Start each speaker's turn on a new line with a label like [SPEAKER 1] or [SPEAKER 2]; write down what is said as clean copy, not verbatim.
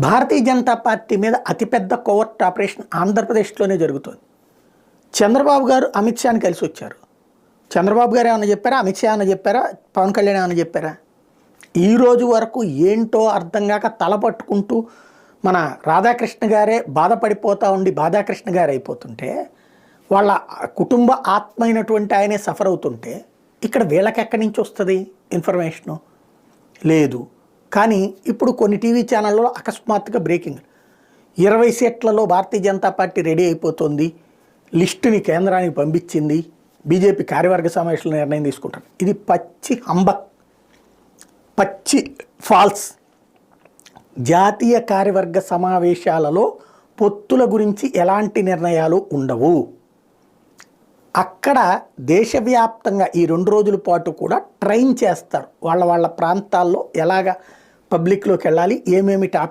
[SPEAKER 1] Bharatiya Janata party మీద అతిపెద్ద covert operation ఆంధ్రప్రదేశ్లోనే జరుగుతుంది. చంద్రబాబు గారు అమిత్ షాని కలిసి వచ్చారు. చంద్రబాబు గారు ఏమైనా చెప్పారా? అమిత్ షా ఏమైనా చెప్పారా? పవన్ కళ్యాణ్ ఏమైనా చెప్పారా? ఈ రోజు వరకు ఏంటో అర్థం కాక తలపట్టుకుంటూ మన రాధాకృష్ణ గారే బాధపడిపోతూ ఉండి బాధాకృష్ణ గారు అయిపోతుంటే, వాళ్ళ కుటుంబ ఆత్మ అయినటువంటి ఆయనే సఫర్ అవుతుంటే ఇక్కడ వీళ్ళకి ఎక్కడి నుంచి వస్తుంది ఇన్ఫర్మేషను? లేదు. కానీ ఇప్పుడు కొన్ని టీవీ ఛానల్లో అకస్మాత్తుగా బ్రేకింగ్, 20 సీట్లలో భారతీయ జనతా పార్టీ రెడీ అయిపోతుంది, లిస్టుని కేంద్రానికి పంపించింది, బీజేపీ కార్యవర్గ సమావేశంలో నిర్ణయం తీసుకుంటారు. ఇది పచ్చి హంబక్, పచ్చి ఫాల్స్. జాతీయ కార్యవర్గ సమావేశాలలో పొత్తుల గురించి ఎలాంటి నిర్ణయాలు ఉండవు. అక్కడ దేశవ్యాప్తంగా ఈ 2 రోజుల పాటు కూడా ట్రైన్ చేస్తారు. వాళ్ళ ప్రాంతాల్లో ఎలాగ పబ్లిక్లోకి వెళ్ళాలి, ఏమేమి టాపిక్